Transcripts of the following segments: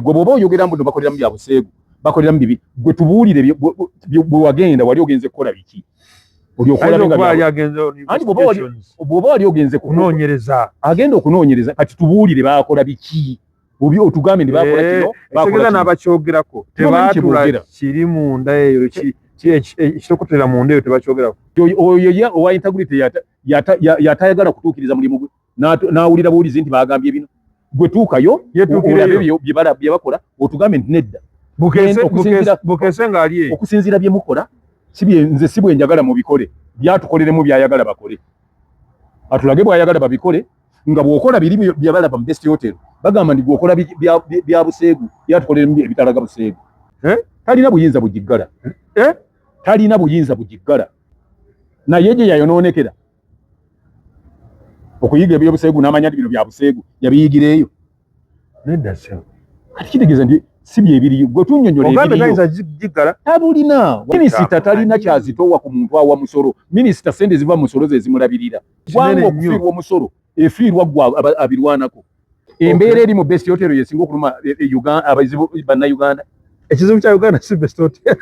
gwe bwoba oyogera mbu bakolera mu bya buseegu bakolera mu bibi gwe tubuulire bwe wagenda wali ogenze kukola biki oli okola bwoba wali ogenze kunoonyereza agenda okunoonyereza kati tubuulire bakola biki obi otugambe ndi bakola kino bakola n'abakyogerako tebaatula kiri munda eyo ekitokotera munda eyo tebakyogerako oyo owa integrity yatayagala kutuukiriza mulimu gwe n'awulira buulizi nti bagambye bino gwe tuukayo bye bakola otugambe nti nedda Bukese ng'ali okusinziira bye mukola nze si bwe njagala mubikole byatukoleremu byayagala bakole atulage bw'ayagala babikole nga bw'okola biri bye balaba mu best hotel bagamba ndi gwokola bya buseegu byatukoleremu ebitalaga buseegu talina buyinza bugiggala talina buyinza bugiggala naye gye yayonoonekera okuyiga ebyobuseegu n'amanya bino bya buseegu yabiyigireeyo nedda sewo ati kitegeeza ndi si byebiriyo gwe tunnyonnyola ebiriyo tabulina minisita talina kyazitowa ku muntu awa musolo minisita sente ziva mu musolo ze zimulabirira gwanga okufiirwa omusolo efiirwa gwe abirwanako embeera eri mu best hotel yesinga okuluma abazibu bannayuganda ekizibu kya Uganda si best hotel.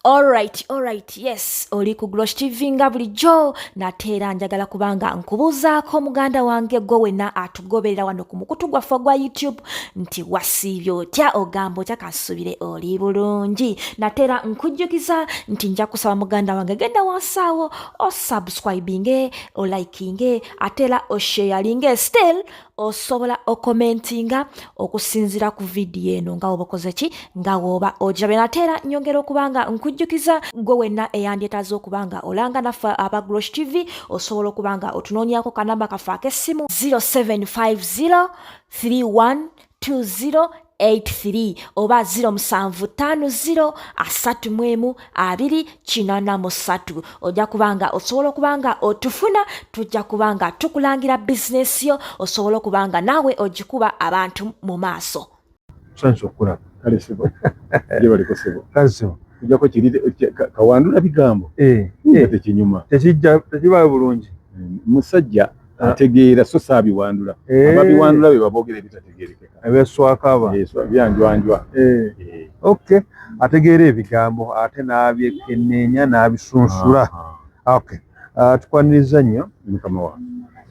Alright, yes, oli ku Glosh TV nga bulijjo nateera njagala kubanga nkubuuzaako muganda wange gwe wenna atugoberera wano ku mukutu gwaffe gwa YouTube nti wasiibye otya ogamba otya kasubire oli bulungi nateera nkujjukiza nti nja kusaba muganda wange genda wansaawo osubscribinge olikinge ateera osharinge still osobola okomentinga okusinzira ku vidiyo eno nga woba okoze ki nga woba ogirabe nateera nyongera okubanga nkujjukiza gwe wenna eyandyetaaza okubanga olanga naffe aba Glosh TV osobola okubanga otunoonyako kanamba kaffe ak'essimu 0750 312083 oba 0750 312083 ojja kubanga osobola okubanga otufuna tujja kubanga tukulangira bizinesi yo osobola okubanga naawe ogikuba abantu mu maaso. Sanso okulaba kale sebo gye baliko sebo kanso ujjako kiri kawandula bigambo tekinyuma tekibaayo bulungi musajja ategeera so saabiwandula ababiwandula be baboogera ebitategeerekeka ebeswakaba byanjwanjwa okay ategeera ebigambo ate n'abyekenneenya n'abisunsula okay tukwaniriza nnyo mukama wa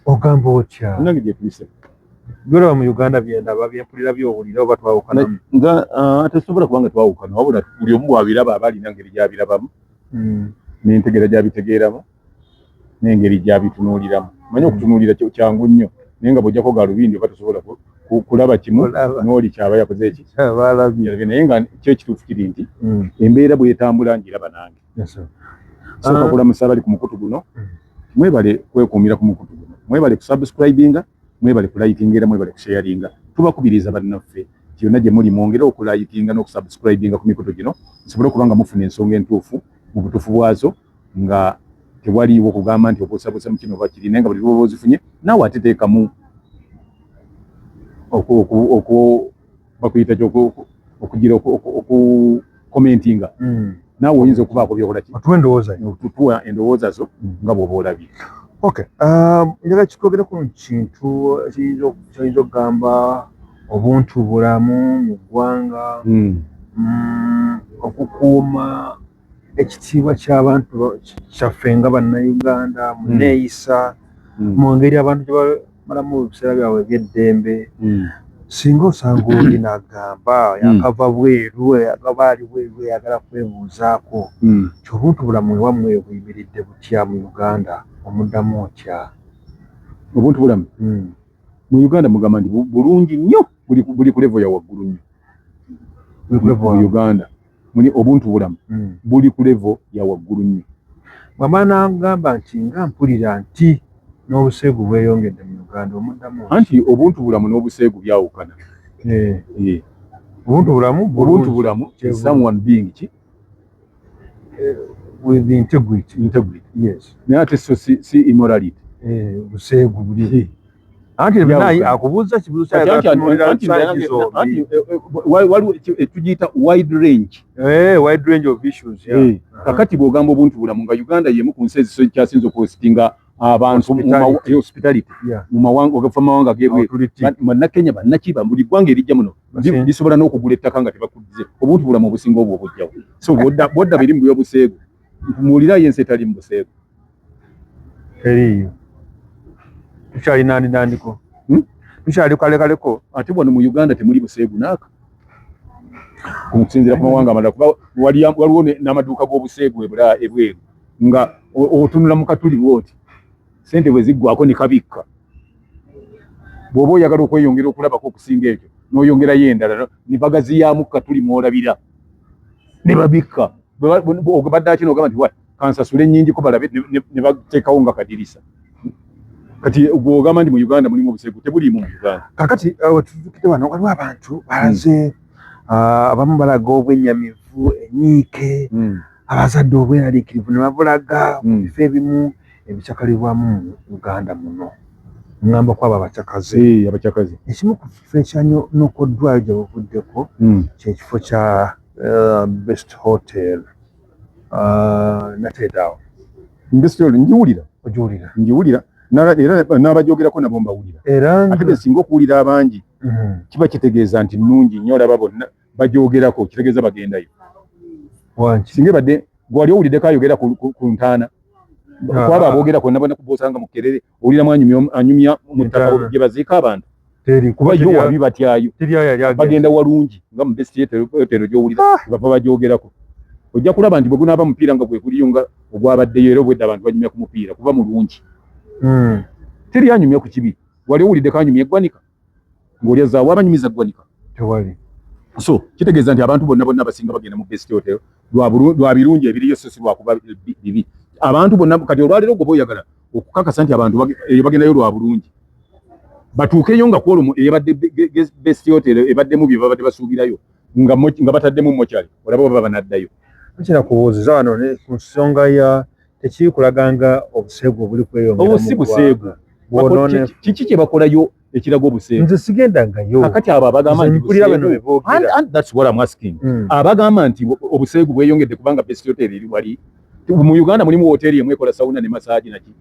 ogamba otya nange gye tuyise gwera mu Uganda byendaba byempulira byowulira oba twawukana nga tesobola kubanga twawukana wabula buli omu bwabiraba abalina ngeri gyabirabamu n'entegera gyabitegeeramu n'engeri gyabitunuuliramu manyi okutunuulira kyangu nnyo naye nga bw'ojjako galubindi oba tosobola kulaba kimu n'oli kyaba yakoze eki naye nga kyo ekituufu kiri nti embeera bw'etambula ngiraba nange sooka kulamusa abali ku mukutu guno mwebale kwekuumira ku mukutu guno mwebale kusubscribinga mwebale kulayikinga era mwebale kusharinga tubakubiriza bannaffe kyonna gye muli mwongere okulayikinga n'okusubscribinga ku mikutu gino musobole okubanga mufuna ensonga entuufu mu butuufu bwazo nga tewaliiwo kugamba nti obuusabuusa mu kino oba kiri naye nga buli lwoba ozifunye naawe ate teekamu bakuyita okugira okukomentinga naawe oyinza okubaako byokola ki tutuwa endowooza zo nga bw'oba olabye. Okay, njagala kitwogere ku kintu kiyinza okugamba obuntu bulamu mu ggwanga okukuuma ekitiibwa ky'abantu kyaffe nga bannayuganda mu neeyisa mu ngeri abantu gye bamalamu ebiseera byabwe eby'eddembe singa osanga oli n'agamba yakava bweru agaba ali bweru yagala kwebuuzaako kyobuntu bulamu ewammwe buyimiridde butya mu Uganda omuddamu otya obuntu bulamu mu Uganda mugamba nti bulungi nnyo buli ku level ya waggulu nnyo mu Uganda muli obuntu bulamu buli ku level ya waggulu nnyo bw'amala n'agamba nti nga mpulira nti n'obuseegu bweyongedde mu Uganda omuddamu anti obuntu bulamu n'obuseegu byawukana obuntu bulamu is someone being ki with integrity yes naye ate so si immorality buseegu buli anti naye akubuuza kibuuzo waliwo tugiyita wide range of issues kakati bw'ogamba obuntu bulamu nga Uganda yemu ku nsi ezikyasinze okusitinga abantu mu hospitality mu mawanga ogafa mawanga gebwe manna Kenya bannakiba buli gwanga erijja muno bisobola n'okugula ettaka nga tebakudize obuntu bulamu obusinga obwo obujjawo so bodda biri mu byobuseegu muwulira yensi etali mu buseegu eriyo tukyali nandiko tukyali kalekaleko ate wano mu Uganda temuli buseegu naaka okusinziira ku mawanga amalala kuba waliwo n'amaduuka g'obuseegu ebweru nga otunula mu katuli bwoti sente bwe ziggwako ne kabikka bw'oba oyagala okweyongera okulabako okusinga ekyo n'oyongerayo endala ne bagaziyaamu katuli mwolabira ne babikka badde ati n'ogamba nti kansasule ennyingiko balabe ne bateekawo nga kadirisa kati bw'ogamba nti mu Uganda mulimu obuseegu tebuliimu mu Uganda kakati tutukite wano waliwo abantu balaze abamu balaga obwennyamivu enyiike abazadde obweraliikirivu ne babulaga mu bifo ebimu ebicakalibwamu mu Uganda muno ngamba kwabo abakyakazi ekimu ku kifo ekyanyonokoddwayo gye bavuddeko kyekifo kya Best Hotel nateedaawo Best Hotel njiwulira era n'abajoogerako nabo mbawulira ate be singa okuwulira abangi kiba kitegeeza nti nnungi nnyo olaba bonna bajoogerako kitegeeza bagendayo singa badde gwali owuliddeko ayogera ku ntaana kwaba aboogera kwonna bonna kubosanga mu Kerere owuliramu anyumya mu ttaka gye baziika abantu kuba yo wabi batyayo bagenda walungi nga mu Best Hotel gy'owulira bava bajoogerako ojja kulaba nti bwe gunaaba mupiira nga gwe guliyo nga ogwabaddeyo era obwedda abantu banyumya ku mupiira kuba mulungi teri anyumya ku kibi wali owuliddeko anyumya eggwanika ng'olya zaawa abanyumiza ggwanika tewali so kitegeeza nti abantu bonna basinga bagenda mu Best Hotel lwa birungi ebiriyo so si lwakuba bibi abantu bonna kati olwaleero gwe oyagala okukakasa nti abantu bagendayo lwa bulungi batuukeyo nga kwolumu eyabadde Best Hotel ebaddemu bye babadde basuubirayo nga bataddemu mokyali olaba baba banaddayo nkira kubuuziza wano ku nsonga ya tekiri kulaganga obuseegu obuli kweyongera obu si buseegu kiki kye bakolayo ekiraga obuseegu nze sigendangayo kakati abo abagamba nti that's what I'm asking abagamba nti obuseegu bweyongedde kubanga Best Hotel eri wali mu Uganda mulimu hoteri emu ekola sawuna ne massage naki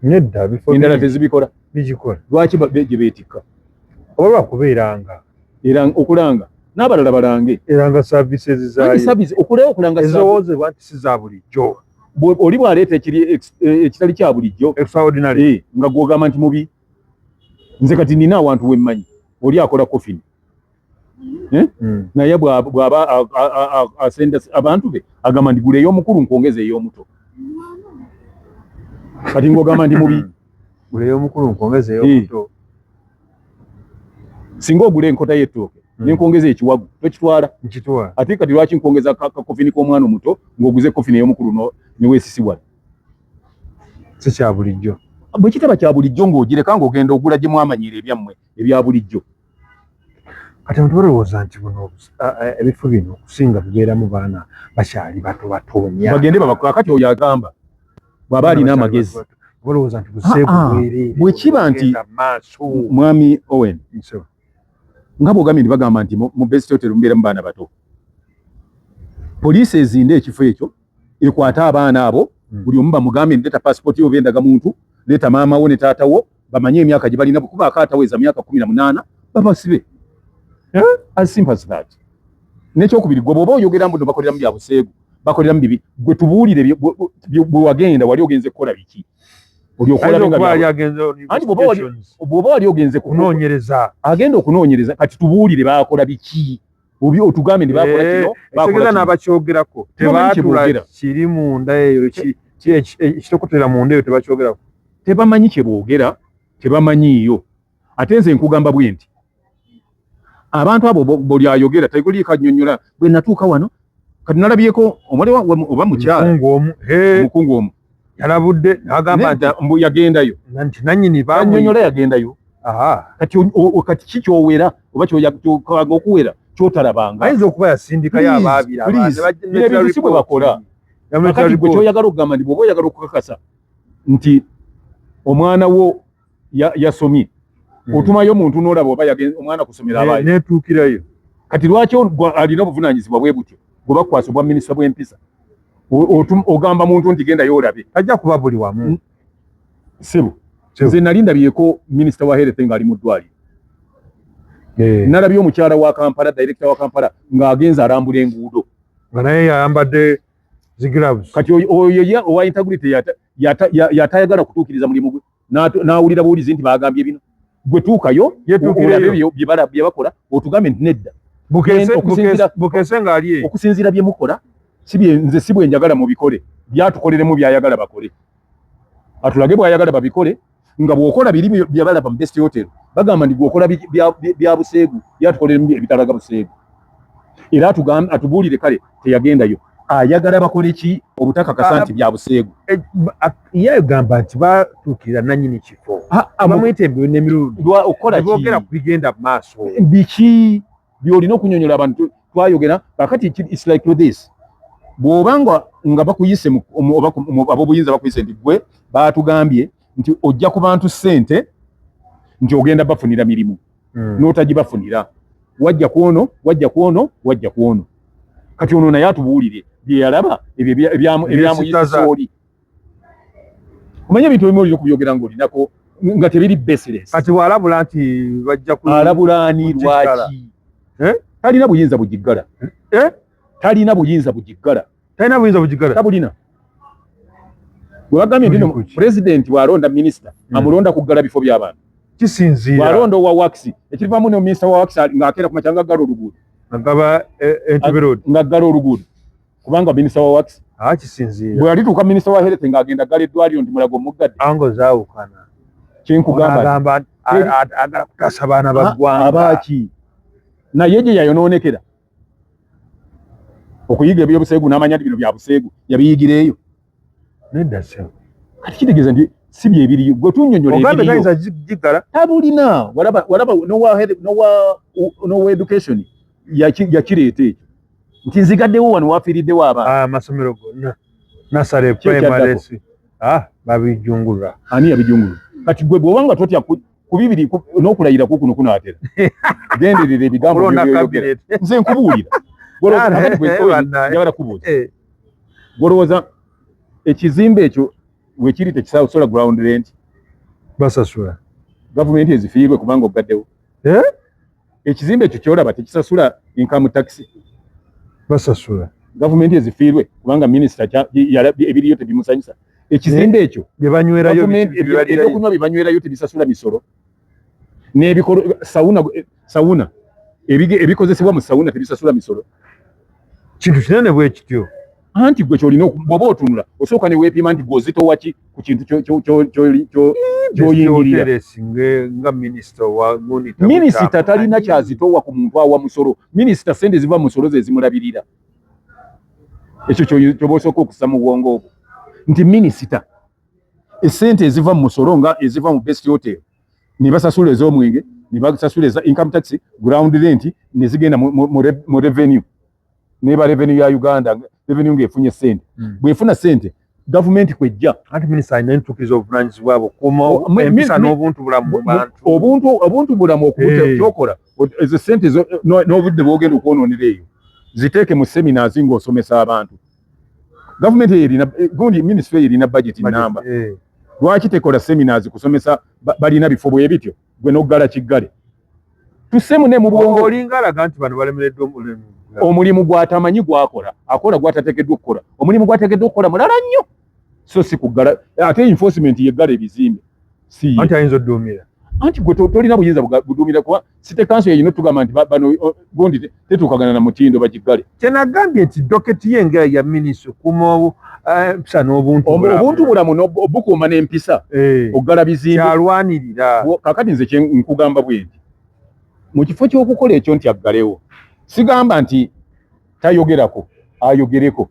nedda bifo endala tezibikola bigikola lwaki gye beetikka oba lwakubeeranga era okulanga n'abalala balange eranga services zaayo okulanga ezowoozebwa nti si za bulijjo oli bw'aleeta ekitali kya bulijjo extraordinary nga gw'ogamba nti mubi nze kati nina awantu wemmanyi oli akola coffin naye bw'aba asenda abantu be agamba nti gula ey'omukulu nkwongeza ey'omuto kati ng'ogamba nti mubi gula ey'omukulu nkwongeza ey'omuto singa ogula enkota y'ettooke nenkwongeza ekiwagu tokitwala nkitwala ate kati lwaki nkwongeza kakofini k'omwana omuto ng'oguze kofini ey'omukulu neweesisibwa si kya bulijjo bwe kitaba kya bulijjo ng'ogireka ng'ogenda ogula gye mwamanyira ebyammwe ebya bulijjo kati abantu balowooza nti buno ebifo bino okusinga bibeeramu baana bakyali bato batoonya bagende babakakati oyo agamba bw'aba alina amagezi balowooza nti buseegu bwereere bwe kiba nti mwami Owen nga bw'ogambye nti bagamba nti mu Best Hotel mubeeramu baana bato poliisi ezinde ekifo ekyo ekwata abaana abo buli omu bamugambye ndeeta passport yo bendaga muntu leeta maama wo ne taata wo bamanye emyaka gye balina kuba akaataweza myaka 18 babasibe as simple as that n'ekyokubiri gwe bw'oba oyogera mbuno bakoleramu bya buseegu bakoleramu bibi gwe tubuulire bwe wagenda wali ogenze kukola biki bw'oba wali ogenze kunoonyereza agenda okunoonyereza kati tubuulire bakola biki obi otugambe ndibakola kino bakola n'abakyogerako tebaatula kiri munda eyo ekitokotera munda eyo tebakyogerako tebamanyi kye boogera tebamanyiiyo ate nze nkugamba bwe nti abantu abo buli ayogera tayigoli kannyonnyola bwe natuuka wano kati nalabyeko omwale oba mukyala mukungu omu yalabudde agamba nti mbu yagendayo nti nannyini bannyonnyola yagendayo kati ki kyowera oba kyokwanga okuwera kyotalabanga ayinza okuba yasindikayo abaabirabintu si bwe bakola kakati gwe kyoyagala okugamba nti bw'oba oyagala okukakasa nti omwana wo yasomye otumayo omuntu n'olaba oba omwana kusomera abaayo netuukirayo kati lwaki alina obuvunaanyizibwa bwe butyo bwe bakwasa obwa minisita bw'empisa ogamba muntu nti genda yoolabe tajja kuba buli wamu Sebo nze nali ndabyeko minister wa health nga ali mu ddwaliro nalabye omukyala wa Kampala director wa Kampala ng'agenza alambula enguudo nga naye yayambadde zigiravuzi kati oyo owa integrity yatayagala kutuukiriza mulimu gwe n'awulira buwulizi nti bagambye bino gwe tuukayo bye bakola otugambe nti nedda Bukese ng'ali okusinziira bye mukola nze si bwe njagala mubikole byatukoleremu byayagala bakole atulage bw'ayagala babikole nga bw'okola biri bye balaba mu best hotel bagamba ndi gwokola bya buseegu byatukoleremu ebitalaga buseegu era atubuulire kale teyagendayo ayagala bakole ki obutakakasa nti bya buseegu ye gamba nti batuukirira nannyini kifo bamwita embiro n'emirundi okola boogera ku bigenda mu maaso biki byolina okunyonyola abantu twayogera kakati it's like this bw'obanga nga bakuyise ab'obuyinza bakuyise nti gwe baatugambye nti ojja ku bantu ssente nti ogenda bafunira mirimu n'otagibafunira wajja ku ono kati ono naye atubuulire bye yalaba ebyo ebyamuyisa oli omanye ebintu ebimu olina okubyogera ng'olinako nga tebiri baseless kati bw'alabula nti bajja alabulani lwaki talina buyinza bugiggala talina buyinza bugiggala tabulina bwe bagambye nti pulezidenti bw'alonda minisita amulonda kuggala bifo by'abantu kisinziira bw'alonda owa wakisi ekirivamu ne minisita wa wakisi ng'akeera ku makyanga aggala oluguudo ng'aggala oluguudo kubanga minisita wa wakisi kisinziira bwe yalituuka minisita wa health ng'agenda aggala eddwaliro nti mulago omuggadde ango zaawukana kyenkugamba agala kutasa abaana baggwanga abaaki naye gye yayonoonekera okuyiga ebyobuseegu n'amanya nti bino bya buseegu yabiyigireeyo nedda sewo kati kitegeeza nti si bye biriyo gwe tunnyonnyola ogambe tayinza giggala tabulina walaba nowa education yakireeta ekyo nti nzigaddewo wano wafiiriddewo abaana amasomero gonna nasale primary babijungulula ani yabijungulula kati gwe bw'obanga totya ku bibiri n'okulayira kuno kunaatera genderera ebigambo nze nkubuulira njagala kubuuza golowooza ekizimbe ekyo wekiri tekisasola ground rent basasula gavumenti ezifiirwe kubanga ogaddewo ekizimbe ekyo kyolaba tekisasula income tax basasula gavumenti ezifiirwe kubanga minisita ebiriyo tebimusanyusa ekizimbe ekyo ebyokunywa bibanywerayo tebisasula misolo n'ebikolo sawuna ebikozesebwa mu sawuna tebisasula misolo kintu kinene bwe kityo anti gwe kyolina bw'oba otunula osooka ne weepima nti gw'ozitowa ki ku kintu ky'oyingirira minisita talina kyazitowa ku muntu awa musolo minisita sente ziva mu musolo ze zimulabirira ekyo ky'oba osooka okussa mu bwongo obwo nti minisita esente eziva mu musolo nga eziva mu best hotel ne basasula ez'omwenge ne basasula eza income tax ground rent ne zigenda mu revenue neba revenue ya Uganda revenue ng'efunye sente bw'efuna sente gavumenti kwejja anti minisita alina entuukiriza obuvunaanyizibwa bwo kuma empisa n'obuntu bulamu mu bantu obuntu bulamu okukyokola ezo sente n'obudde bw'ogenda okwonoonera eyo ziteeke mu seminars ng'osomesa abantu gavumenti erina gundi ministry erina budget namba lwaki tekola seminars kusomesa balina bifo bwe bityo gwe n'oggala kiggale tusemu ne mu bwongo olinga alaga nti bano balemereddwa omulimu gw'atamanyi gwakola akola gw'atateekeddwa okukola omulimu gw'ateekeddwa okukola mulala nnyo so si kuggala ate enforcement yeggala ebizimbe si anti ayinza odduumira anti gwe tolina buyinza buduumira kuba city council yeyina otugamba nti bano gundi tetuukagana na mutindo bagiggale kyenagambye nti doketi y'engera ya minisita okuma empisa n'obuntu bulamu obukuuma n'empisa oggala bizimbe kyalwanirira kakati nze nkugamba bwe nti mu kifo ky'okukola ekyo nti aggalewo sigamba nti tayogerako ayogereko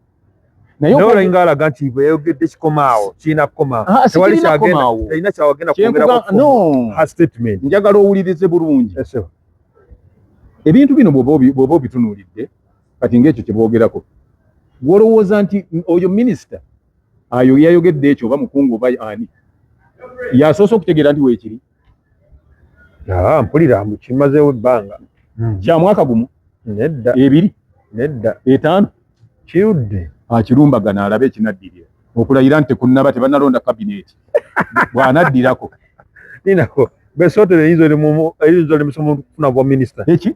naye olinga alaga nti bwe yayogedde kikomaawo kirina kukomaawo tewali kyagenda kyawagenda kwogera statement njagala owulirize bulungi ebintu bino bw'oba obitunuulidde kati ng'ekyo kye boogerako gw'olowooza nti oyo minisita ayo yayogedde ekyo oba mukungu oba ani yasoose okutegeera nti weekiri mpulira kimazeewo ebbanga kya mwaka gumu nedda ebiri nedda etaano kirudde akirumbagana alabe ekinaddirira okulayira nti kunnaba tebanalonda cabinet bwanaddirako ninako besote eyinza olemesa omuntu okufuna bwa minisita eki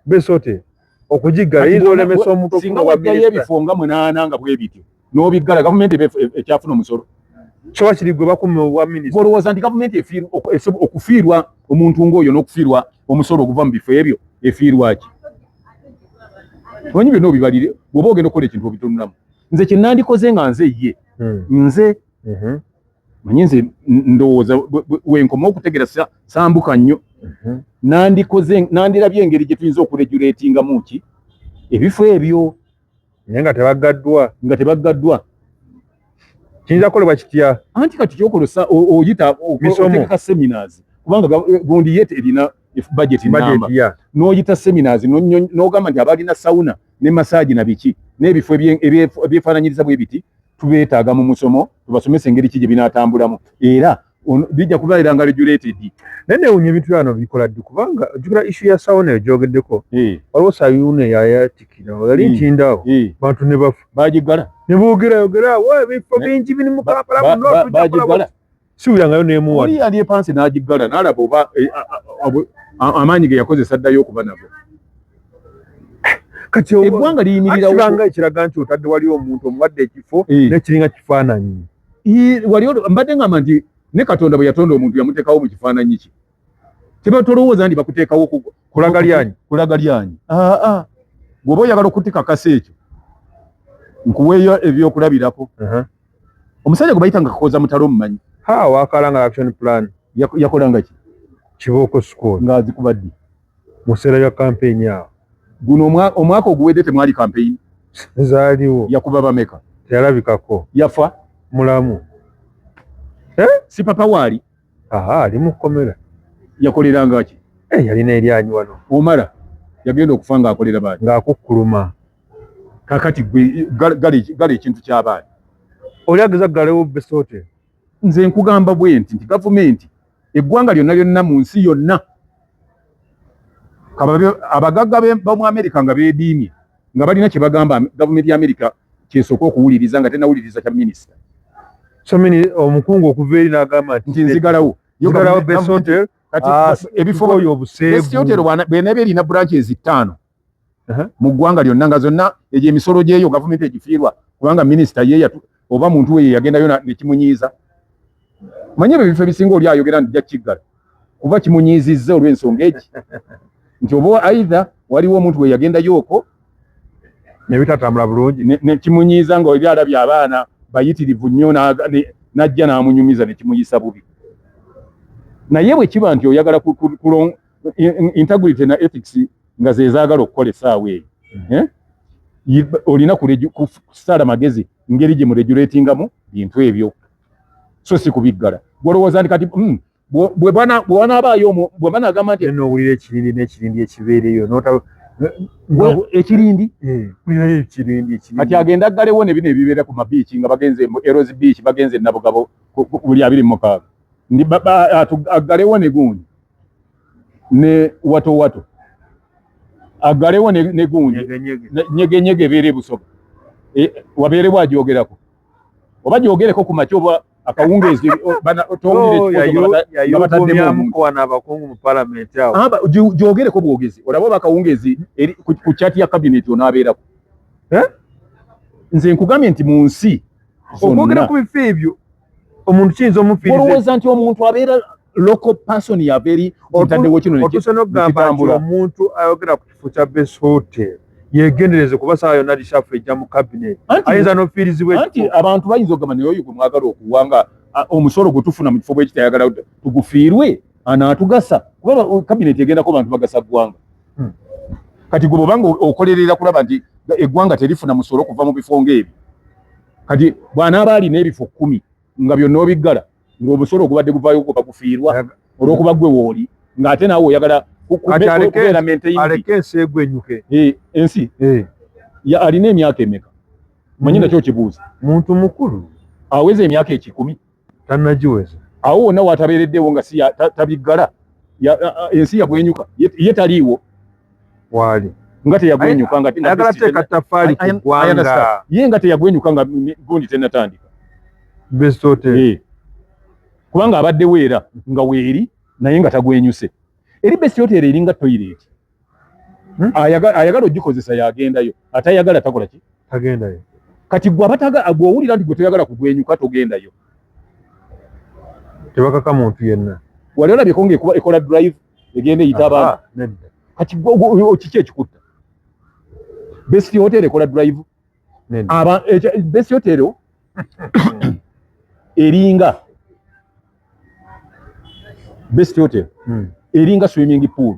besote okugiggala eyinza olemesa omuntu okufuna bwa minisita ebifo nga munaana nga bwe bityo n'obiggala gavumenti ekyafuna omusolo kiba kiri gwe bakuma obwa minisita olowooza nti gavumenti okufiirwa omuntu ng'oyo n'okufiirwa omusolo oguva mu bifo ebyo efiirwa ki omanyi byonna obibalire bw'oba ogenda okukola ekintu obitunulamu nze kye nandikoze nga nze ye nze manyi nze ndowooza wenkoma okutegera sambuka nnyo nandirabye engeri gye tuyinza okuregulatingamu ki ebifo ebyo naye nga tebaggaddwa kiyinza kukolebwa kitya anti kati kyokolosa oyita otegeka seminars kubanga gundi ye terina budget namba n'oyita seminars n'ogamba nti abalina sauna ne massage na biki n'ebifo ebyefaananyiriza bwe biti tubeetaaga mu musomo tubasomesa engeri ki gye binaatambulamu era bijja kubeera nga regulated naye newunya ebintu byano bikola ddi kubanga ojjukira issue ya sauna eyo gyogeddeko waliwo sayuuna yayatikira yali nkindaawo bantu ne bafa bagiggala ne boogerayogera ebifo bingi biri mu Kampala muno siwuyangayo nemuwa oli yali epansi n'agiggala n'alaba oba amaanyi ge yakozesa ddayo okuba nago kati eggwanga liyimirirawo ekiraga nti otadde waliwo omuntu omuwadde ekifo nekiringa kifaananyi mbadde ngamba nti ne Katonda bwe yatonda omuntu yamuteekawo mu kifaananyi ki tebatolowooza nti bakuteekawo kulaga lyanyi bw'oba oyagala okutikakasa ekyo nkuweeyo ebyokulabirako omusajja gwe bayita nga Kakooza Mutalo omumanyi wakalanga action plan yakolanga ki Kibooko School ng'azikuba ddi mu sseera ya campaign awo guno omwaka oguwedde temwali campaign zaaliwo yakuba bameka teyalabikako yafa mulamu si papa waali ali mu kkomera yakoleranga ki yalina eryanyi wano omala yagenda okufa ng'akolera baani ng'akukkuluma kakati gale ekintu ky'abaani oli ageza galewo Besote nze nkugamba bwe nti gavumenti eggwanga lyonna mu nsi yonna abagagga b'omu Amerika nga beediimye nga balina kye bagamba gavumenti ya Amerika kyesooka okuwuliriza nga tenawuliriza kya minisita omukungu okuva eri n'agamba nti nzigalawo Besote ebifo Besote bw'eneeba erina branches 5 mu ggwanga lyonna nga zonna egyo emisolo gyeyo gavumenti egifiirwa kubanga minisita ye oba muntu we yagendayo nekimunyiiza manye ebifo ebisinga oli ayogera nti jakiggala kuba kimunyiizizza olw'ensonga egi nti oba aidha waliwo omuntu we yagendayo okwo nebitatambula bulungi nekimunyiiza nga oli alabye abaana bayitirivu nnyo n'ajja n'amunyumiza nekimuyisa bubi naye bwe kiba nti oyagala integrity na ethics nga zezaagala okukola essaawa eyo olina kusala magezi ngeri gye muregulatingamu bintu ebyo so si kubiggala gwolowooza nti kati bwe banagamba nti n'owulira ekirindi n'ekirindi ekibeereyo ekirindi kati agenda aggalewo ne bino ebibeera ku mabiiki nga bagenze Eros Beach bagenze Nabugabo 26 aggalewo ne gundi ne wato aggalewo ne gundi nyegenyege ebeere Busoga wabeere bwagyogerako oba gyogereko ku makya oba akawungeezi abakungu mu parliament awo gyogereko bwogezi olaba oba akawungeezi ku kyati ya cabinet onaabeerako nze nkugambye nti mu nsi okwogera ku bifo ebyo omuntu kiyinza omufiiriza olowooza nti omuntu abeera local person yabeeri ntaddewo kino otuuse n'okugamba nti omuntu ayogera ku kifo kya Besote yegendereze kuba saa yonna lishafu ejja mu cabinet ayinza n'ofiirizibwa anti abantu bayinza okugamba naye oyo gwe mwagala okuwanga omusolo gwe tufuna mu kifo bwe kitayagala tugufiirwe anaatugasa kuba cabinet egendako bantu bagasa ggwanga kati gwe bwobanga okolerera kulaba nti eggwanga terifuna musolo kuva mu bifo ng'ebyo kati bw'anaaba alina ebifo 10 nga byonna obiggala ng'omusolo ogubadde guvaayo bagufiirwa olw'okuba gwe wooli ng'ate naawe oyagala aleke ensi egwenyuke ensi alina emyaka emeka manyi nakyo kibuuza muntu mukulu aweza emyaka 10 tannagiweza awo wonna watabeereddewo nga si tabiggala ensi yagwenyuka ye taliiwo waali nga teyagwenyuka ayagala teeka ttafaali ku ggwanga ye nga teyagwenyuka nga gundi tennatandika Best Hotel kubanga abadde weera nga weeri naye nga tagwenyuse eri Best Hotel eringa toilet ayagala ogikozesa yagendayo atayagala takola ki tagendayo kati gwe abataga gw'owulira nti gwe toyagala kugwenyuka togendayo tebakaka muntu yenna wali olabye nga ekola drive egenda eyita abantu kati kiki ekikutta Best Hotel ekola drive Best Hotel eringa Best Hotel eringa swimming pool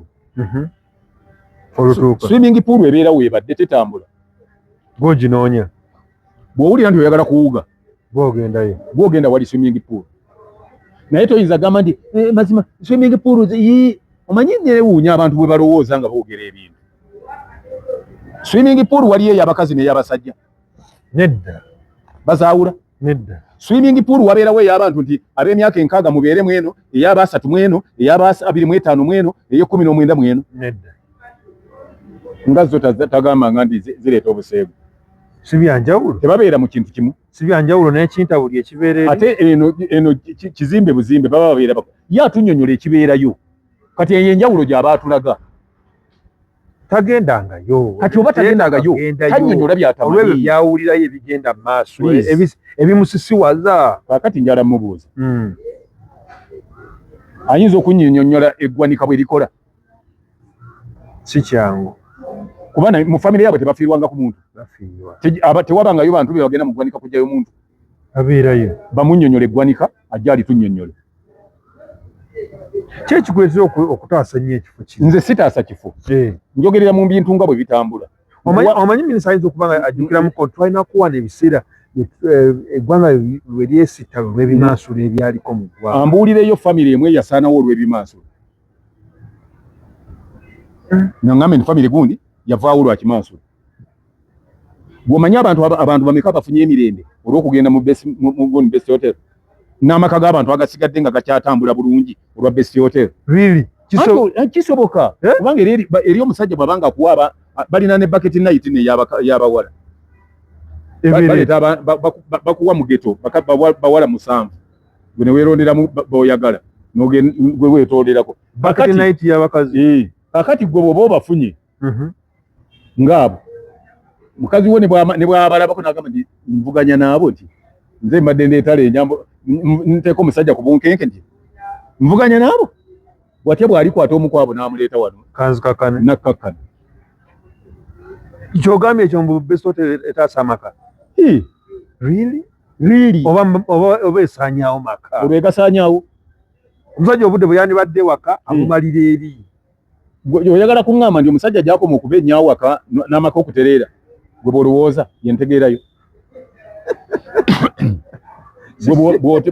swimming pool ebeera weebadde tetambula gwoginoonya bw'owulira nti oyagala kuwuga gwogenda wali swimming pool naye toyinza gamba nti mazima swimming pool omanyi neewuunya abantu bwe balowooza nga boogera ebintu swimming pool waliyo ey'abakazi n'ey'abasajja nedda bazaawula nedda swimming pool wabeerawo ey'abantu nti ab'emyaka 6 mubeere mweno ey'aba 3 mweno ey'aba 25 mweno ey'e19 mweno nedda nga zo tagamba nga nti zireeta obuseegu si byanjawulo tebabeera mu kintu kimu si byanjawulo naye kintabuli ekibeera ate eno kizimbe buzimbe baba babeera ye atunnyonnyola ekibeerayo kati eyo enjawulo gy'aba atulaga tagendangayo kati oba tagendangayo tannyonnyola byatamanyi olwebyo byawulirayo ebigenda mu maaso ebimusisiwaza kakati njala mubuuza ayinza okunnyonnyola eggwanika bwe likola si kyangu kubana mu famire yaabwe tebafiirwanga ku muntu tewabangayo bantu be bagenda mu ggwanika kujjayo muntu abeerayo bamunnyonnyola eggwanika ajja alitunnyonnyola kyekikuleetera okutaasa nnyo ekifo kino nze sitaasa kifo njogerera mu bintu nga bwe bitambula omanyi minisita ayinza okuba nga ajjukiramu twalina kuwana ebiseera eggwanga lwe lyesitta olw'ebimansula ebyaliko mu ggwanga ambuulireyo famire emu eyasaanawo olw'ebimansula nangambe ni famire gundi yavaawo lwa kimansula gw'omanyi abantu bameka bafunye emirembe olw'okugenda mu Best Hotel n'amaka g'abantu agasigadde nga gakyatambula bulungi olwa Best Hotel kisoboka kubanga eri omusajja bw'abanga akuwa balina ne bucket night y'abawala bakuwa mu geto bawala 7 gwe ne weeronderamu b'oyagala gwe weetoolerako bucket night y'abakazi kakati gwe bw'oba obafunye ng'abo mukazi wo ne bw'abalabako n'agamba nti nvuganya naabo nti nze mbadde ndeetala enyambo nteeka omusajja ku bunkenke nti nvuganya naabo watya bw'alikwata omukwabo n'amuleeta wano kanzikakkana nakkakkana kyogambye ekyo mu Best Hotel etaasa amaka really oba esaanyaawo maka olwo egasaanyaawo omusajja obudde bwe yandibadde waka amumalira eri oyagala kuŋŋamba nti omusajja gy'akoma okuba ennyawo waka n'amaka okutereera gwe bw'olowooza yentegeerayo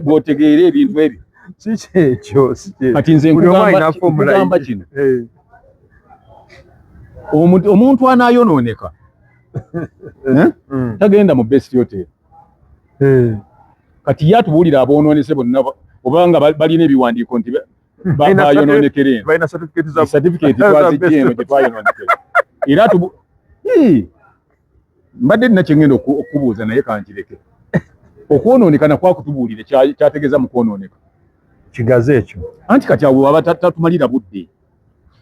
bw'otegeera ebintu ebyo si kyekyo kati nze nkugamba kino omuntu anaayonooneka tagenda mu Best Hotel kati ye atubuulira aboonoonese bonna obanga balina ebiwandiiko nti bayonoonekera eno balina certificate twazijja eno gye twayonoonekera era mbadde nina kye ngenda okubuuza naye kankireke okwonoonekana kwakutubuulire kyategeeza mu kwonooneka kigaze ekyo anti kati awo waba tatumalira budde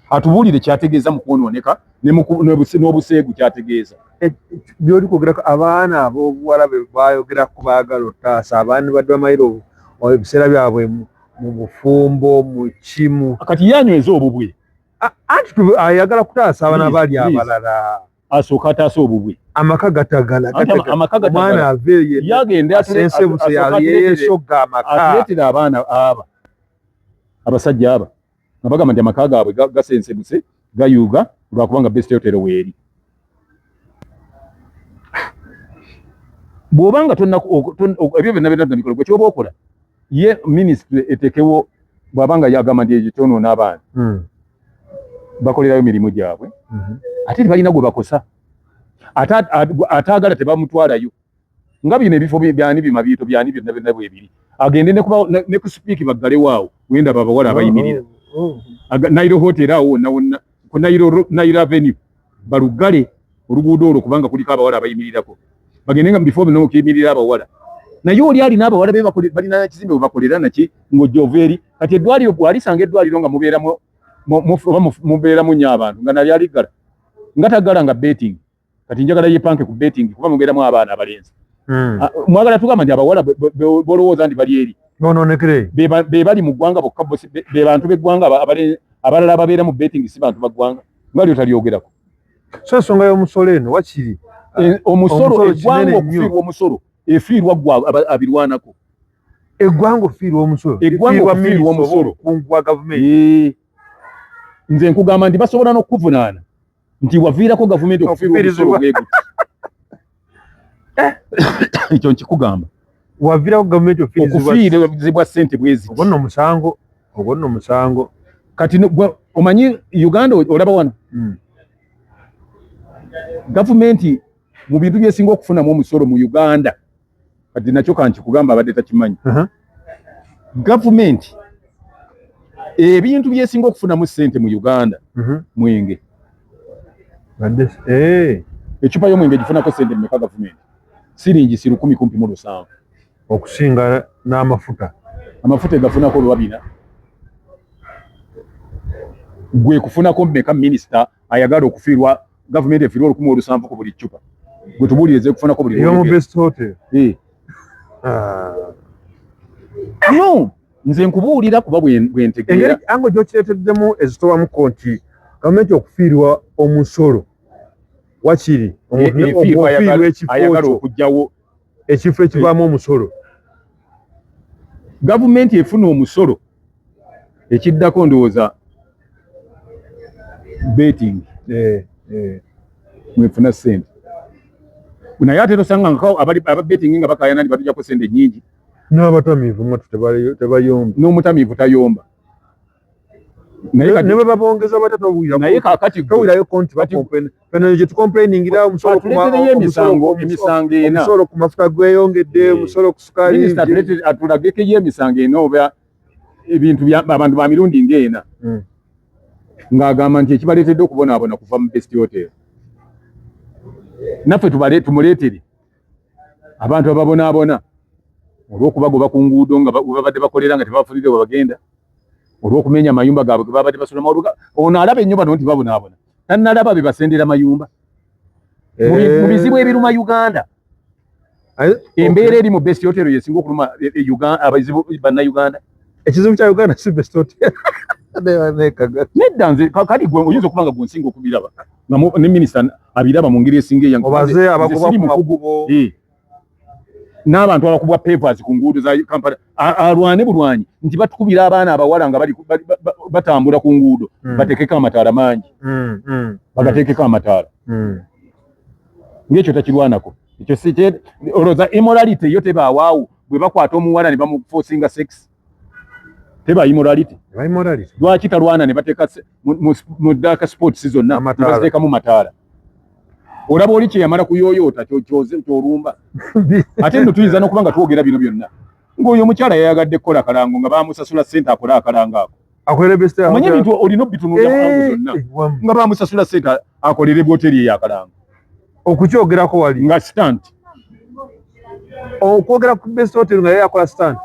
atubuulire kyategeeza mu kwonooneka n'obuseegu kyategeeza byoli kwogerako abaana ab'obuwala be bayogera ku baagala otaasa abaana badde bamalira ebiseera byabwe mu bufumbo mu kimu kati yanyweza obubwe anti ayagala kutaasa abaana bali abalala asooka ataasa obubwe amaka gatagala omwana aveeyo yagende asensebuse yeesogga amaka atuleetera abaana aba abasajja aba nga bagamba nti amaka gaabwe gasensebuse gayuuga lwakubanga Best Hotel weeri bw'obanga ebyo byonna byonna bikola gwe kyoba okola ye minisitule etekewo bw'abanga yagamba nti ekyo kyonoona abaana bakolerayo mirimu gyabwe ate tebalina gwe bakosa ataagala tebamutwalayo nga bino ebifo byani bimabiito byani byonna byonna bwebiri agende ne ku sipiiki baggalewo awo wenda babawala abayimirira Nairo Hotel awo wonna wonna ku Nairo Avenue balugale oluguudo olwo kubanga kuliko abawala abayimirirako bagende nga mu bifo bino okuyimirira abawala naye oli alina abawala be balina ekizimbe we bakolera naki ng'ojja eri kati eddwaliro bw'alisanga eddwaliro nga mubeeramu nnyo abantu nga nali aliggala nga taggala nga betting kati njagala yepanke ku betting kuba mubeeramu abaana abalenzi mwagala tugamba nti abawala bolowooza nti bali eri bononekere be bali mu ggwanga bokka be bantu b'eggwanga abalala ababeera mu betting si bantu baggwanga nga lyo talyogerako so ensonga y'omusolo eno wakiri omusolo eggwanga okufiirwa omusolo efiirwa gwa abirwanako eggwanga ofiirwa omusolo eggwanga ofiirwa omusolo gwa gavumenti nze nkugamba nti basobola n'okukuvunaana nti waviirako gavumenti okufiirwa omusolo gwegu ekyo nkikugamba waviirako gavumenti okufiirizibwa ssente bweziti ogwo nno musango kati omanyi Uganda olaba wano gavumenti mu bintu byesinga okufunamu omusolo mu Uganda kati nakyo kankikugamba abadde takimanyi gavumenti ebintu byesinga okufunamu ssente mu Uganda mwenge ecupa y'omwenge gifunako ssente mmeka gavumenti siringi si 10,700 okusinga n'amafuta egafunako lwabina gwe kufunako mmeka minisita ayagala okufiirwa gavumenti efiirwa 1700 ku buli cupa gwe tubuulirize kufunako buli yo mu best hotel no nze nkubuulira kuba bwentegeera ango gyokireeteddemu ezitowamuko nti gavumenti okufiirwa omusolo wakiri ayagala okugjawo ekifo ekivaamu omusolo gavumenti efuna omusolo ekiddako ndowooza betting mwefuna ssente naye ate tosanga aba betting nga bakayana nti batujjako ssente nnyingi n'abatamiivu mwatu tebayomba n'omutamiivu tayomba naye ne bwe babongeza naye kakati towulirayo konti peno gye tucomplainingira omusolo ku mafuta gweyongedde omusolo ku sukaali minisita atulageko y'emisango ena oba ebintu abantu ba mirundi ng'ena ng'agamba nti ekibaleetedde okubonaabona kuva mu best hotel naffe tumuleetere abantu ababonaabona olw'okubagoba ku nguudo nga babadde bakolera nga tebafunire we bagenda olw'okumenya amayumba gaabwe ge babadde basulama ono alaba ennyo bano nti babonaabona tannalaba be basendera mayumba mu bizibu ebiruma Uganda embeera eri mu best hotel yesinga okuluma abazibu bannayuganda ekizibu kya Uganda si best hotel nedda nze kali gwe oyinza okuba nga gwensinga okubiraba nga ne minisita abiraba mu ngeri esinga obaze abagoba ku makubo n'abantu abakubwa papers ku nguudo za Kampala alwane bulwanyi nti batukubira abaana abawala nga batambula ku nguudo batekeko amataala mangi bagatekeko amataala ng'ekyo takirwanako ekyo si olowooza immorality yo tebaawaawo bwe bakwata omuwala ne bamuforcinga sex teba immorality lwaki talwana ne bateeka mu dark sports zonna ne baziteekamu mataala olaba oli kye yamala kuyooyoota kyolumba ate nno tuyinza n'okuba nga twogera bino byonna ng'oyo omukyala yayagadde kukola akalango nga bamusasula ssente akola akalango ako omanye ebintu olina obitunuulira mulango zonna nga bamusasula ssente akolere bwoteri ey'akalango okukyogerako wali nga stunt okwogera ku best hotel nga yakola stunt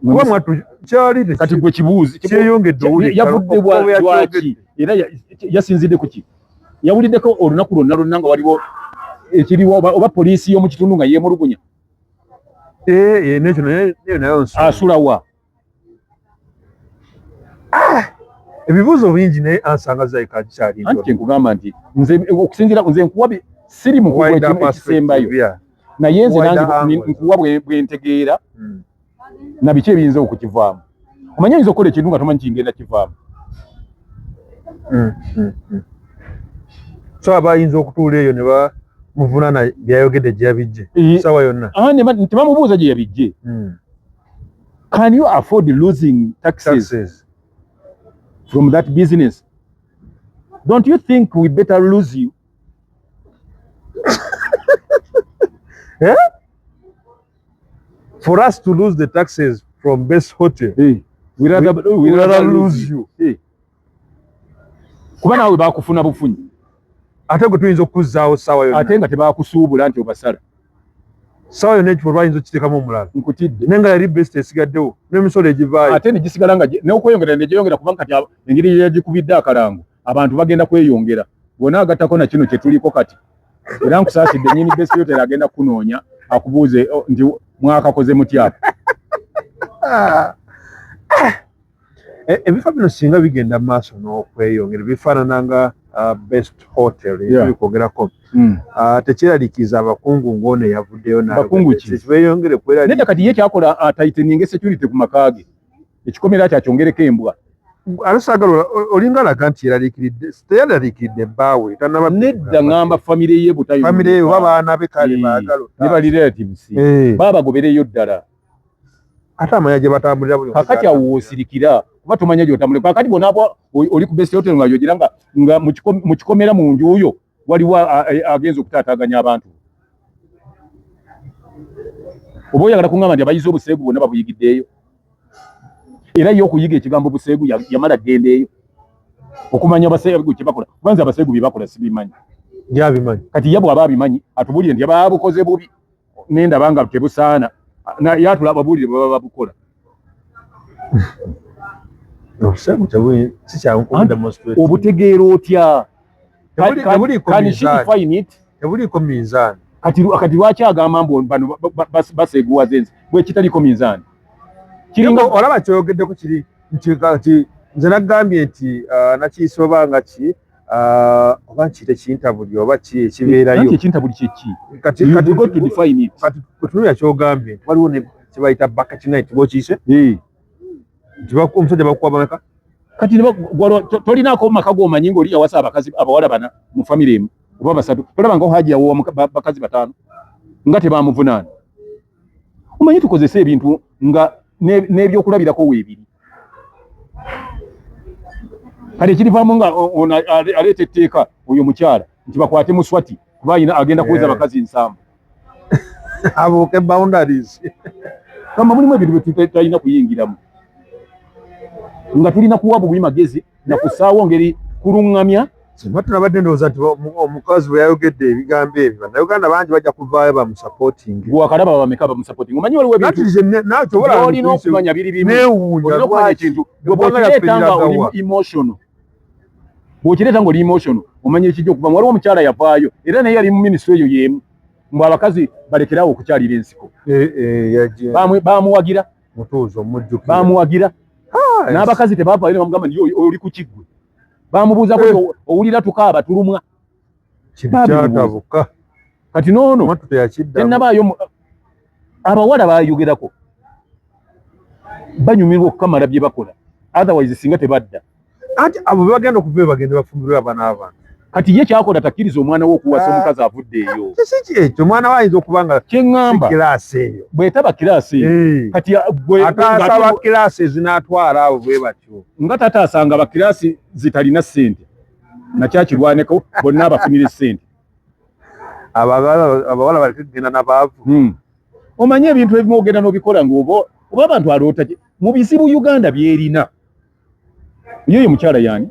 kuba mwatu kyali kati gwe kibuuzi kyeyongedde yavudde lwaki era yasinzidde ku ki yawuliddeko olunaku lwonna nga waliwo ekiriwo oba poliisi y'omu kitundu nga yeemulugunya nekyo nayo asulawa ebibuuzo bingi naye ansanga zaika kikyali anti kyenkugamba nti okusinziira nze nkuwa siri mu kuwa ekisembayo naye nze nange nkuwa bwe ntegeera na biki ebiyinza okukivaamu omanye oyinza okukola ekintu nga tomanyi kingenda kivaamu so abayinza okutuula eyo ne bamuvunaana byayogedde gye yabijje sawa yonna tebamubuuza gye yabijje can you afford losing taxes from that business? Don't you think we better lose you? For us to lose the taxes from Best Hotel, we rather lose you. Kuba nawe bakufuna bufunyi ate gwe tuyinza okuzzaawo sawa yonna ate nga tebakusuubula nti obasala sawa yone ekifo lwayinza okiteekamu omulala nkutidde naye nga yali best esigaddewo n'emisolo egivaayo ate ne gisigala nga n'okweyongera ne gyeyongera kubanga kati engeri yagikubidde akalango abantu bagenda kweyongera bwona agattako na kino kye tuliko kati era nkusaasidde nnyini best yotel agenda kunoonya akubuuze nti mwakakoze mutya ebifo bino singa bigenda maaso n'okweyongera bifaanana nga best hotel ebikwogerako tekyeraliikiriza abakungu ng'ono eyavuddeyo nabeyongere nedda kati ye kyakola tightening security ku maka ge ekikomera kyakyongereko embwa alasaagala olinga alaga nti teyalaliikiridde bbaawe nedda ngamba famire ye famire ye oba baana be kale baagala ne bali relatives baabagobereyo ddala ate amanya gye batambulira buli kakati awo woosirikira kuba tomanya gy'otambulira kakati bonaaba oli ku best hotel nga yogira nga mu kikomera mu nju yo waliwo agenza okutaataaganya abantu oba oyagala kuŋŋamba nti abayizi obuseegu bonna babuyigiddeeyo era ye okuyiga ekigambo buseegu yamala ggenda eyo okumanya abaseegu kye bakola kubanza abaseegu bye bakola sibimanyi yabimanyi kati ye bw'aba abimanyi atubulire nti aba bukoze bubi nendaba nga tebusaana yatula ababuulire bwe baba babukola obutegeera otya tebuliiko minzaani kati lwaki agamba mbu bano baseeguwaze bwe kitaliko minzaani olaba kyoyogeddeko kiri nti nze nagambye nti nakiisa oba nga ki oba nkiyite kintabuli oba ki ekibeerayo ekintabuli kyeki kati kutunulira kyogambye nti waliwo kyebayita bucket night bwokiyise omusajja bakukuba bameka kati tolinaako maka g'omanyi ng'oli yawasa abakazi abawala bana mu famire emu oba basatu tolaba nga haji yawowa bakazi bataano nga tebamuvunaana omanyi tukozesa ebintu nga n'ebyokulabirako weebiri kale ekirivaamu nga aleeta etteeka oyo mukyala nti bakwate muswati kuba agenda kuweza bakazi nsambu abuuke boundaries kama mulimu ebintu byetutalina kuyingiramu nga tulina kuwa bubi magezi na kusaawo ngeri kuluŋŋamya singa tunabadde ndowooza nti omukazi bwe yayogedde ebigambo ebyo bannayuganda bangi bajja kuvaayo bamusapootingi gwakalaba bameka bamusapootingi omanyi waliwo ebintuolina okumanya biri bimuolina ekintu bwekireeta nga oli emotional bwekireeta nga oli emotional omanya ekijja okuvamu waliwo omukyala yavaayo era naye yali mu minisitule eyo y'emu mbu abakazi balekerawo okukyalira ensiko bamuwagira mutuuzo omujjukira bamuwagira n'abakazi tebavaayo ne bamugamba nti oli ku kiggwe bamubuuzako owulira tukaaba tulumwa kyatabuka kati noono tenabaayo abawala bayogerako banyumirwa okukamala bye bakola otherwise singa tebadda anti abo bebagenda okuva bagende bafumbirwe aba n'abantu kati ye kyakola takkiriza omwana we okuwasa omukazi avudde eyo kiki ekyo omwana we ayinza okuba nga kyeŋŋamba kiraasi eyo bwetaba kiraasi eyo kati ataasaba kiraasi ezinaatwala abo bwe batyo nga tataasanga bakiraasi zitalina ssente nakyakirwaneko bonna abafunire ssente abawala baleke kugenda nabaavu omanye ebintu ebimu ogenda n'obikola ng'oba abantu aloota mu bizibu Uganda byerina yeyo mukyala yaani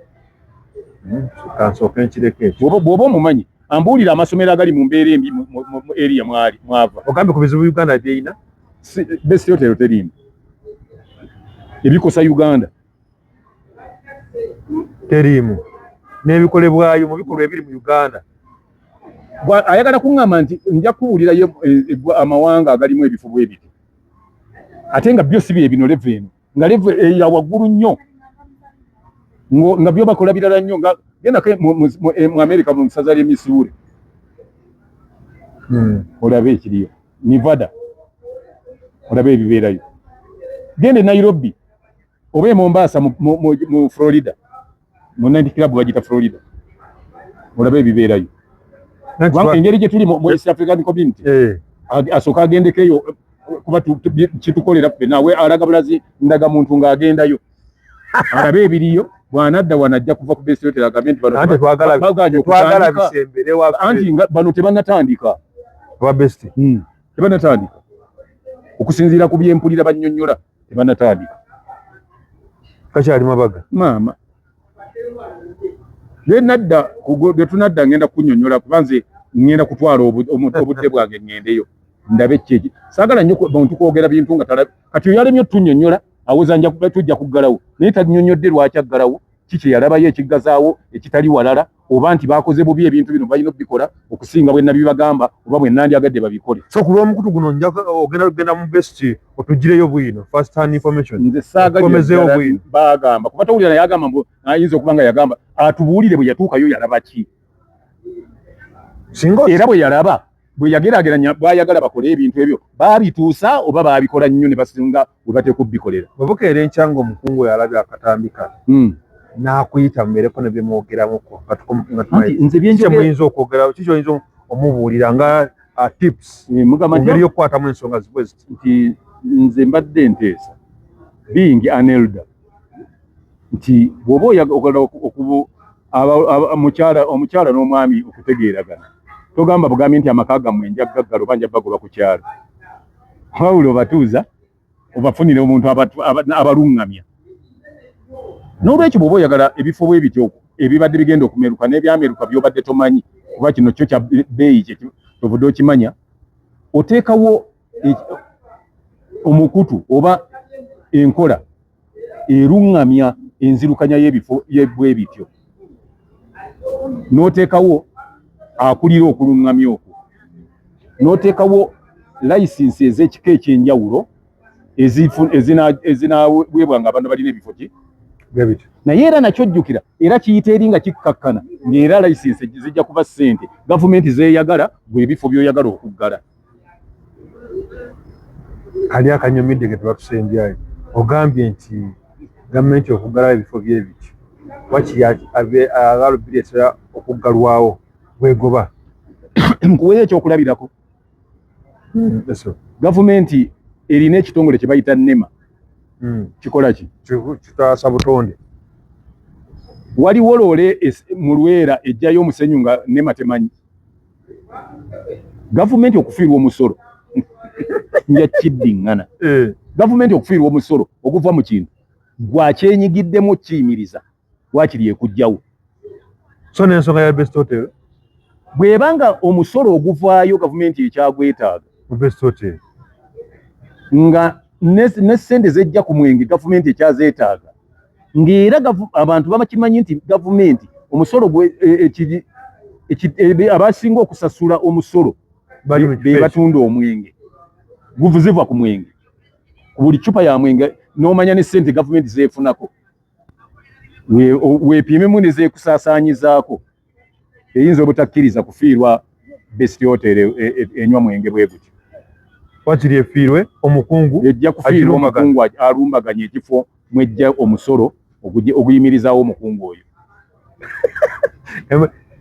kansooka enkireko ekyo bw'oba omumanyi ambuulira amasomero agali mu mbeera embi mu eriya mwava ogambe ku bizibu Uganda byerina best hotel terimu ebikosa Uganda terimu n'ebikolebwayo mu bikolwa ebiri mu Uganda ayagala kuŋŋamba nti nja kuwulirayo amawanga agalimu ebifo bwe biti ate nga byo si bye bino leve eno nga leve eya waggulu nnyo nga byo bakola birala nnyo nga genda mu America mu ssaza ly'e Missouri olabe ekiriyo Nevada olabe ebibeerayo gende Nairobi oba e Mombasa mu Florida mu Night Club bagita Florida olabe ebibeerayo engeri gye tuli mu East African Community asooka agendekeyo kuba kitukolera ffe naawe alaga bulazi ndaga muntu ng'agendayo alabe ebiriyo bw'anadda wanajja kuva ku best hotel agambe nti twagala bisembere anti bano tebannatandika wa best tebannatandika okusinziira ku byempulira bannyonnyola tebannatandika kakyali mabaga maama bye tunadda ngenda kunnyonnyola kuba nze ngenda kutwala obudde bwange ngendeyo ndabe kiki sagala nnyo bantu kwogera bintu nga tala kati yalemye tunnyonnyola awoza nja tujja kuggalawo naye tannyonnyodde lwaki aggalawo kiki yalabayo ekigazaawo ekitali walala oba nti bakoze bubi ebintu bino balina obikola okusinga bwe nabibagamba oba bwe nandyagadde babikole. So ku lw'omukutu guno nja ogenda mu best otugireyo bwino first hand information nze saagali bagamba kuba tawulira naye agamba mbu ayinza okuba nga yagamba atubuulire bwe yatuukayo yalaba ki singa era bwe yalaba bwe yageraageranya bwayagala bakole ebintu ebyo baabituusa oba baabikola nnyo ne basinga bwe bateeka obbikolera. bwebukeera enkyanga omukungu yalabye akatambi kano n'akuyita mubeereko ne byemwogeramuko nze kyemuyinza okwogerawo kiki oyinza omubuulira nga tips engeri y'okukwatamu ensonga zibweziti nti nze mbadde nteesa being an elder nti bw'oba oyagala omukyala n'omwami okutegeeragana togamba bugambye nti amaka gammwe nja gaggala oba nja bagoba ku kyalo wabula obatuuza obafunire omuntu abaluŋŋamya. N'olwekyo bw'oba oyagala ebifo bwe bityo ebibadde bigenda okumeruka n'ebyameruka by'obadde tomanyi kuba kino kyo kya bbeeyi kyovudde okimanya oteekawo omukutu oba enkola eruŋŋamya enzirukanya y'ebifo bwe bityo n'oteekawo akulira okuluŋŋamya okwo n'oteekawo layisinsi ez'ekika ekyenjawulo ezinaweebwanga abantu balina ebifo ki naye era nakyo jjukira era kiyita eri nga kikkakkana ng'era layisinsi zijja kuba ssente gavumenti zeeyagala bwe ebifo by'oyagala okuggala. kali akanyomidde ge tebatusembyayo ogambye nti gavumenti okuggalawo ebifo by'ebityo waki alubireetera okuggalwawo bwegoba nkuweyo ekyokulabirako. Gavumenti erina ekitongole kye bayita NEMA kikola ki kitaasa butonde. Waliwo loole mu Lwera ejjayo omusenyu nga NEMA temanyi. Gavumenti okufiirwa omusolo nja kiddiŋŋana. Gavumenti okufiirwa omusolo oguva mu kintu gwakyenyigiddemu kiyimiriza wakiri ekujjawo. So n'ensonga ya Best Hotel bw'ebanga omusolo oguvaayo gavumenti ekyagwetaaga mu Best Hotel nga ne ssente zejja ku mwenge gavumenti ekyazeetaaga ng'era abantu bakimanyi nti gavumenti omusolo abasinga okusasula omusolo be batunda omwenge guvuzibwa ku mwenge ku buli cupa ya mwenge n'omanya ne ssente gavumenti zeefunako weepimemu ne zeekusaasaanyizaako eyinza obutakkiriza kufiirwa Best Hotel enywa mwenge bwe gutyo. wakiri efiirwe omukungu ejja kufiirwa omukungu alumbaganya ekifo mwejja omusolo oguyimirizaawo omukungu oyo.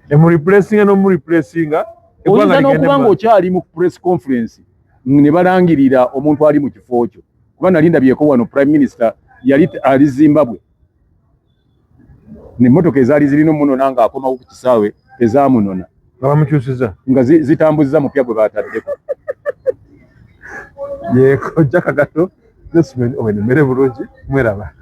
emureplacinga n'omureplacinga oyinza n'okuba nga okyali mu press conference ne balangirira omuntu ali mu kifo kyo kuba nali ndabyeko wano Prime Minister yali ali Zimbabwe n'emmotoka ezaali zirina omunona nga akomawo ku kisaawe tezaamunona bamukyusiza nga zitambuziza mupya gwe baataddeko. Yeko Jaka Gato, this man, when the Mere Buruji, Mweraba.